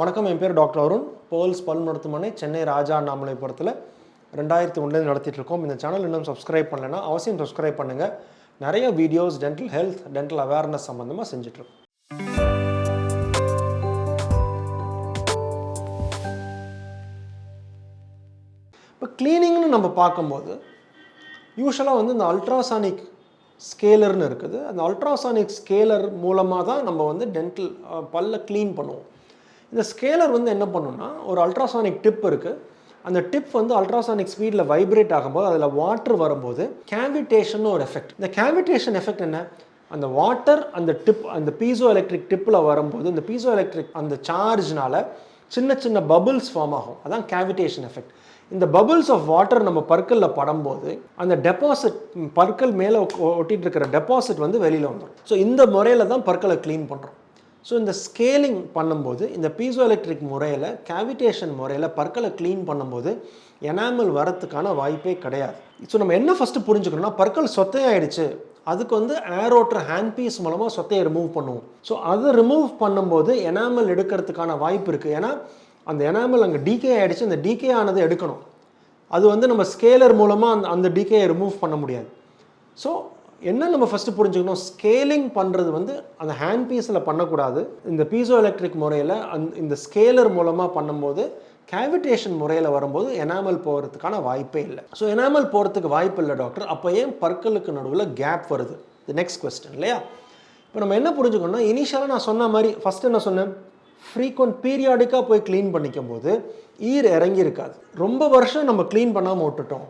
வணக்கம், என் பேர் doctor Arun. Pearls பல் மருத்துவமனை, சென்னை ராஜா அண்ணாமலைபுரத்தில் 2001 நடத்திட்டு இருக்கோம். இந்த சேனல் இன்னும் சப்ஸ்கிரைப் பண்ணலைன்னா அவசியம் சப்ஸ்கிரைப் பண்ணுங்கள். நிறைய videos dental health, dental awareness சம்மந்தமாக செஞ்சிட்ருக்கோம். இப்போ க்ளீனிங்னு நம்ம பார்க்கும்போது யூஸ்வலாக வந்து இந்த அல்ட்ராசானிக் ஸ்கேலர்னு இருக்குது. அந்த அல்ட்ராசானிக் ஸ்கேலர் மூலமாக தான் நம்ம வந்து டென்டல் பல்ல க்ளீன் பண்ணுவோம். இந்த ஸ்கேலர் வந்து என்ன பண்ணுன்னா, ஒரு அல்ட்ராசானிக் டிப் இருக்குது. அந்த டிப் வந்து அல்ட்ராசானிக் ஸ்பீடில் வைப்ரேட் ஆகும்போது அதில் வாட்டர் வரும்போது கேவிடேஷன் ஒரு எஃபெக்ட். இந்த கேவிடேஷன் எஃபெக்ட் என்ன? அந்த வாட்டர் அந்த டிப், அந்த பீசோ எலக்ட்ரிக் டிப்பில் வரும்போது இந்த பீசோ எலக்ட்ரிக் அந்த சார்ஜ்னால சின்ன சின்ன பபுள்ஸ் ஃபார்ம் ஆகும். அதான் கேவிடேஷன் எஃபெக்ட். இந்த பபுள்ஸ் ஆஃப் வாட்டர் நம்ம பற்களில் படும்போது அந்த டெபாசிட், பற்கள் மேலே ஒட்டிகிட்டு இருக்கிற டெபாசிட் வந்து வெளியில் வந்துடும். ஸோ இந்த முறையில் தான் பற்களை க்ளீன் பண்ணுறோம். ஸோ இந்த ஸ்கேலிங் பண்ணும்போது இந்த பீசோ எலக்ட்ரிக் முறையில், கேவிடேஷன் முறையில் பற்களை க்ளீன் பண்ணும்போது எனாமல் வரத்துக்கான வாய்ப்பே கிடையாது. ஸோ நம்ம என்ன ஃபஸ்ட்டு புரிஞ்சுக்கணும்னா, பற்கள் சொத்தையாயிடுச்சு, அதுக்கு வந்து ஏரோட்டர் ஹேண்ட் பீஸ் மூலமாக சொத்தையை ரிமூவ் பண்ணுவோம். ஸோ அதை ரிமூவ் பண்ணும்போது எனாமல் எடுக்கிறதுக்கான வாய்ப்பு இருக்குது. ஏன்னா அந்த எனாமல் அங்கே டீகே ஆகிடுச்சு, அந்த டீகே ஆனதை எடுக்கணும். அது வந்து நம்ம ஸ்கேலர் மூலமாக அந்த டீகேயை ரிமூவ் பண்ண முடியாது. ஸோ என்ன நம்ம ஃபஸ்ட்டு புரிஞ்சுக்கணும், ஸ்கேலிங் பண்ணுறது வந்து அந்த ஹேண்ட் பீஸில் பண்ணக்கூடாது. இந்த பீசோ எலக்ட்ரிக் முறையில் இந்த ஸ்கேலர் மூலமாக பண்ணும்போது கேவிடேஷன் முறையில் வரும்போது எனாமல் போகிறதுக்கான வாய்ப்பே இல்லை. ஸோ எனாமல் போகிறதுக்கு வாய்ப்பு இல்லை டாக்டர், அப்போ ஏன் பற்களுக்கு நடுவில் கேப் வருது? இது நெக்ஸ்ட் கொஸ்டின் இல்லையா? இப்போ நம்ம என்ன புரிஞ்சுக்கணும்னா, இனிஷியலாக நான் சொன்ன மாதிரி ஃபஸ்ட்டு என்ன சொன்னேன், ஃப்ரீக்வெண்ட் பீரியாடிக்காக போய் க்ளீன் பண்ணிக்கும் போது ஈர் இறங்கி இருக்காது. ரொம்ப வருஷம் நம்ம க்ளீன் பண்ணாமல் விட்டுட்டோம்.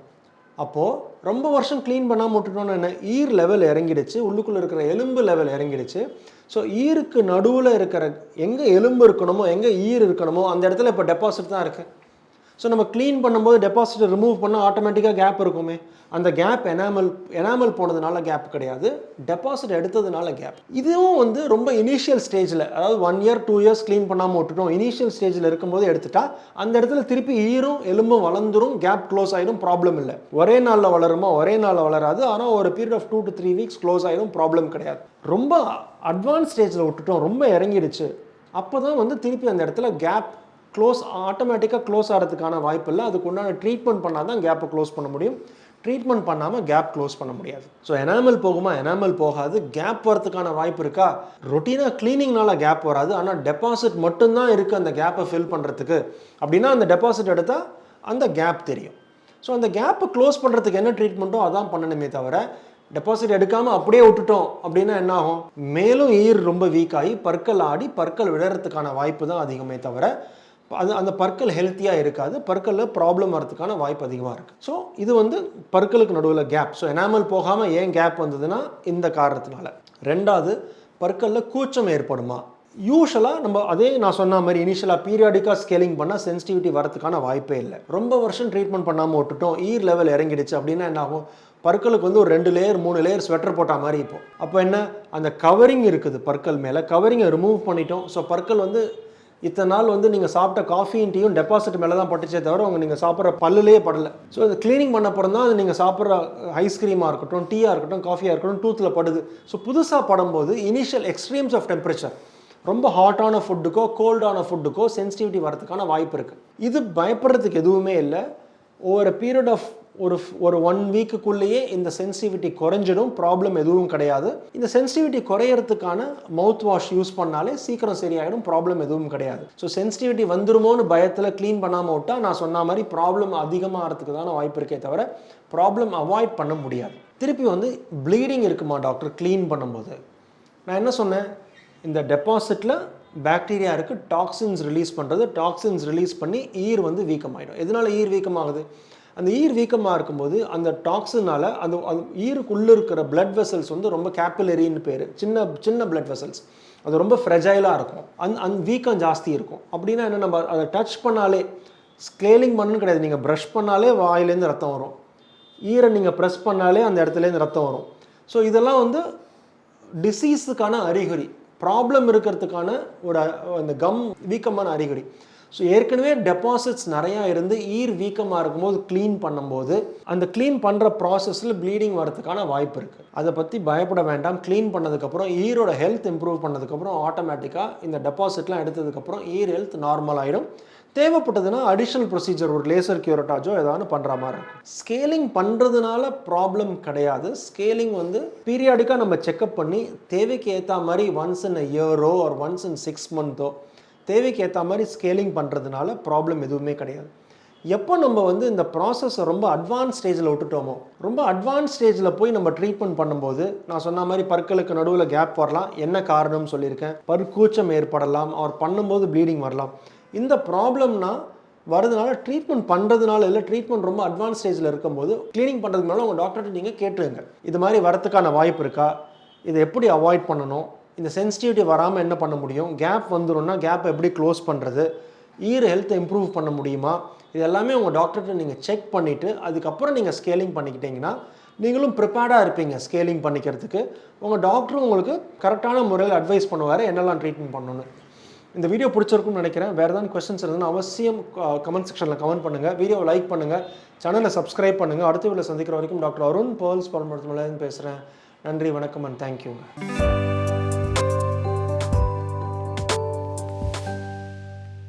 அப்போது ரொம்ப வருஷம் க்ளீன் பண்ணாமல் விட்டுட்டோன்னு என்ன, ஈர் லெவல் இறங்கிடுச்சு, உள்ளுக்குள்ளே இருக்கிற எலும்பு லெவல் இறங்கிடுச்சு. ஸோ ஈருக்கு நடுவில் இருக்கிற எங்கே எலும்பு இருக்கணுமோ, எங்கே ஈர் இருக்கணுமோ அந்த இடத்துல இப்போ டெபாசிட் தான் இருக்குது. ஸோ நம்ம க்ளீன் பண்ணும்போது டெபாசிட்டை ரிமூவ் பண்ணால் ஆட்டோமேட்டிக்காக கேப் இருக்குமே. அந்த கேப் எனாமல் போனதுனால கேப் கிடையாது, டெபாசிட் எடுத்ததுனால கேப். இதுவும் வந்து ரொம்ப இனிஷியல் ஸ்டேஜில், அதாவது 1 year 2 years க்ளீன் பண்ணாமல் விட்டுட்டோம், இனிஷியல் ஸ்டேஜில் இருக்கும்போது எடுத்துட்டா அந்த இடத்துல திருப்பி ஈரும் எலும்பும் வளர்ந்துரும், கேப் க்ளோஸ் ஆகிடும், ப்ராப்ளம் இல்லை. ஒரே நாளில் வளருமா? ஒரே நாளில் வளராது. ஆனால் ஒரு period of 2 to 3 weeks close ஆகிடும், ப்ராப்ளம் கிடையாது. ரொம்ப அட்வான்ஸ் ஸ்டேஜில் விட்டுட்டோம், ரொம்ப இறங்கிடுச்சு, அப்போ தான் வந்து திருப்பி அந்த இடத்துல கேப் க்ளோஸ் ஆட்டோமேட்டிக்காக க்ளோஸ் ஆகிறதுக்கான வாய்ப்பு இல்லை. அதுக்கு உண்டான ட்ரீட்மெண்ட் பண்ணால் தான் கேப்பை க்ளோஸ் பண்ண முடியும். ட்ரீட்மெண்ட் பண்ணாமல் கேப் க்ளோஸ் பண்ண முடியாது. ஸோ எனாமல் போகுமா? எனாமல் போகாது. கேப் வரதுக்கான வாய்ப்பு இருக்கா? ரொட்டீனாக க்ளீனிங்னால கேப் வராது. ஆனால் டெபாசிட் மட்டும்தான் இருக்குது அந்த கேப்பை ஃபில் பண்ணுறதுக்கு. அப்படின்னா அந்த டெபாசிட் எடுத்தால் அந்த கேப் தெரியும். ஸோ அந்த கேப்பை க்ளோஸ் பண்ணுறதுக்கு என்ன ட்ரீட்மெண்ட்டோ அதான் பண்ணணுமே தவிர, டெபாசிட் எடுக்காமல் அப்படியே விட்டுட்டோம் அப்படின்னா என்ன ஆகும்? மேலும் ஈர் ரொம்ப வீக் ஆகி பற்கள் ஆடி பற்கள் விழறதுக்கான வாய்ப்பு தான் அதிகமே தவிர அந்த பற்கள் ஹெல்த்தியாக இருக்காது, பற்களில் ப்ராப்ளம் வரதுக்கான வாய்ப்பு அதிகமாக இருக்குது. ஸோ இது வந்து பற்களுக்கு நடுவில் கேப். ஸோ எனாமல் போகாமல் ஏன் கேப் வந்ததுன்னா இந்த காரணத்தினால. ரெண்டாவது, பற்களில் கூச்சம் ஏற்படுமா? யூஸ்வலாக நம்ம அதே நான் சொன்ன மாதிரி இனிஷியலாக பீரியாடிக்காக ஸ்கேலிங் பண்ணால் சென்சிட்டிவிட்டி வரதுக்கான வாய்ப்பே இல்லை. ரொம்ப வருஷம் ட்ரீட்மெண்ட் பண்ணாமல் விட்டுட்டோம், ஈர் லெவல் இறங்கிடுச்சு அப்படின்னா என்ன ஆகும்? பற்களுக்கு வந்து ஒரு 2 லேயர் 3 லேயர் ஸ்வெட்டர் போட்ட மாதிரி இப்போ. அப்போ என்ன, அந்த கவரிங் இருக்குது பற்கள் மேலே, கவரிங்கை ரிமூவ் பண்ணிட்டோம். ஸோ பற்கள் வந்து இத்தனை நாள் வந்து நீங்கள் சாப்பிட்ட காஃபியும் டீயும் டெபாசிட் மேலே தான் பட்டுச்சே தவிர நீங்கள் சாப்பிட்ற பல்லுலேயே படலை. ஸோ அது க்ளீனிங் பண்ண அப்புறம் தான் அது நீங்கள் சாப்பிட்ற ஐஸ்கிரீமாக இருக்கட்டும், டீயாக இருக்கட்டும், காஃபியாக இருக்கட்டும், டூத்தில் படுது. ஸோ புதுசாக படும்போது இனிஷியல் எக்ஸ்ட்ரீம்ஸ் ஆஃப் டெம்பரேச்சர், ரொம்ப ஹாட்டான ஃபுட்டுக்கோ கோல்டான ஃபுட்டுக்கோ சென்சிட்டிவிட்டி வரதுக்கான வாய்ப்பு இருக்குது. இது பயப்படுறதுக்கு எதுவுமே இல்லை. ஓவர் பீரியட் ஆஃப் ஒரு 1 வீக்குக்குள்ளேயே இந்த சென்சிட்டிவிட்டி குறைஞ்சிடும், ப்ராப்ளம் எதுவும் கிடையாது. இந்த சென்சிட்டிவிட்டி குறையறதுக்கான மவுத் வாஷ் யூஸ் பண்ணாலே சீக்கிரம் சரியாயிடும், ப்ராப்ளம் எதுவும் கிடையாது. ஸோ சென்சிட்டிவிட்டி வந்துருமோன்னு பயத்தில் க்ளீன் பண்ணாமல் விட்டால் நான் சொன்ன மாதிரி ப்ராப்ளம் அதிகமாகிறதுக்கு தானே வாய்ப்பு இருக்கே தவிர ப்ராப்ளம் அவாய்ட் பண்ண முடியாது. திருப்பி வந்து ப்ளீடிங் இருக்குமா டாக்டர் க்ளீன் பண்ணும்போது? நான் என்ன சொன்னேன், இந்த டெபாசிட்டில் பாக்டீரியா இருக்குது, டாக்ஸின்ஸ் ரிலீஸ் பண்ணுறது, டாக்ஸின்ஸ் ரிலீஸ் பண்ணி ஈர் வந்து வீக்கமாகிடும். எதனால் ஈர் வீக்கமாகுது? அந்த ஈர் வீக்கமாக இருக்கும்போது அந்த டாக்ஸினால் அந்த ஈருக்குள்ளே இருக்கிற பிளட் வெசல்ஸ் வந்து ரொம்ப கேப்பிலரின்னு பேர், சின்ன பிளட் வெசல்ஸ், அது ரொம்ப ஃப்ரெஜைலாக இருக்கும், அந்த வீக்கம் ஜாஸ்தி இருக்கும். அப்படின்னா என்ன, நம்ம அதை டச் பண்ணாலே, ஸ்கேலிங் பண்ணணும்னு கிடையாது, நீங்கள் ப்ரஷ் பண்ணாலே வாயிலேருந்து ரத்தம் வரும், ஈரை நீங்கள் ப்ரெஸ் பண்ணாலே அந்த இடத்துலேருந்து ரத்தம் வரும். ஸோ இதெல்லாம் வந்து டிசீஸுக்கான அறிகுறி, ப்ராப்ளம் இருக்கிறதுக்கான ஒரு அந்த கம் வீக்கமான அறிகுறி. ஸோ ஏற்கனவே டெபாசிட்ஸ் நிறையா இருந்து ஈர் வீக்கமாக இருக்கும்போது க்ளீன் பண்ணும்போது அந்த க்ளீன் பண்ணுற ப்ராசஸில் ப்ளீடிங் வரதுக்கான வாய்ப்பு இருக்குது. அதை பற்றி பயப்பட வேண்டாம். க்ளீன் பண்ணதுக்கப்புறம் ஈரோட ஹெல்த் இம்ப்ரூவ் பண்ணதுக்கப்புறம் ஆட்டோமேட்டிக்காக இந்த டெபாசிட்லாம் எடுத்ததுக்கப்புறம் ஈர் ஹெல்த் நார்மல் ஆகிடும். தேவைப்பட்டதுன்னா அடிஷ்னல் ப்ரொசீஜர் ஒரு லேசர் கியூரட்டாஜோ ஏதாவது பண்ணுற மாதிரி இருக்கும். ஸ்கேலிங் பண்ணுறதுனால ப்ராப்ளம் கிடையாது. ஸ்கேலிங் வந்து பீரியாடிக்காக நம்ம செக்அப் பண்ணி தேவைக்கு ஏற்ற மாதிரி ஒன்ஸ் இன் அ இயரோ ஒரு ஒன்ஸ் இன் 6 மந்த்தோ தேவைக்கு ஏற்ற மாதிரி ஸ்கேலிங் பண்ணுறதுனால ப்ராப்ளம் எதுவுமே கிடையாது. எப்போ நம்ம வந்து இந்த ப்ராசஸை ரொம்ப அட்வான்ஸ் ஸ்டேஜில் விட்டுட்டோமோ, ரொம்ப அட்வான்ஸ் ஸ்டேஜில் போய் நம்ம ட்ரீட்மெண்ட் பண்ணும்போது நான் சொன்ன மாதிரி பற்களுக்கு நடுவில் கேப் வரலாம், என்ன காரணம்னு சொல்லியிருக்கேன், பற்கூச்சம் ஏற்படலாம், அவர் பண்ணும்போது ப்ளீடிங் வரலாம். இந்த ப்ராப்ளம்னா வரதுனால ட்ரீட்மெண்ட் பண்ணுறதுனால இல்லை, ட்ரீட்மெண்ட் ரொம்ப அட்வான்ஸ் ஸ்டேஜில் இருக்கும்போது க்ளீனிங் பண்ணுறதுக்கு மேலே உங்கள் டாக்டர்கிட்ட நீங்கள் கேட்டுருங்க, இது மாதிரி வரத்துக்கான வாய்ப்பு இருக்கா, இதை எப்படி அவாய்ட் பண்ணணும், இந்த சென்சிட்டிவிட்டி வராமல் என்ன பண்ண முடியும், கேப் வந்துடும்னா கேப் எப்படி க்ளோஸ் பண்ணுறது, ஈர் ஹெல்த்தை இம்ப்ரூவ் பண்ண முடியுமா, இது எல்லாமே உங்கள் டாக்டர்கிட்ட நீங்கள் செக் பண்ணிவிட்டு அதுக்கப்புறம் நீங்கள் ஸ்கேலிங் பண்ணிக்கிட்டிங்கன்னா நீங்களும் ப்ரிப்பேர்டாக இருப்பீங்க ஸ்கேலிங் பண்ணிக்கிறதுக்கு. உங்கள் டாக்டரும் உங்களுக்கு கரெக்டான முறையில் அட்வைஸ் பண்ணுவார் என்னெல்லாம் ட்ரீட்மெண்ட் பண்ணணும்னு. இந்த வீடியோ பிடிச்சிருக்கும்னு நினைக்கிறேன். வேறு ஏதாவது கொஸ்டின்ஸ் இருந்ததுன்னா அவசியம் கமெண்ட் செக்ஷனில் கமெண்ட் பண்ணுங்கள். வீடியோவை லைக் பண்ணுங்கள், சேனலை சப்ஸ்கிரைப் பண்ணுங்கள். அடுத்த வீடியோவில் சந்திக்கிற வரைக்கும் டாக்டர் அருண் பேர்ல்ஸ் பல் மருத்துவமனையிலேருந்து பேசுகிறேன். நன்றி, வணக்கம் அண்ட் தேங்க்யூங்க.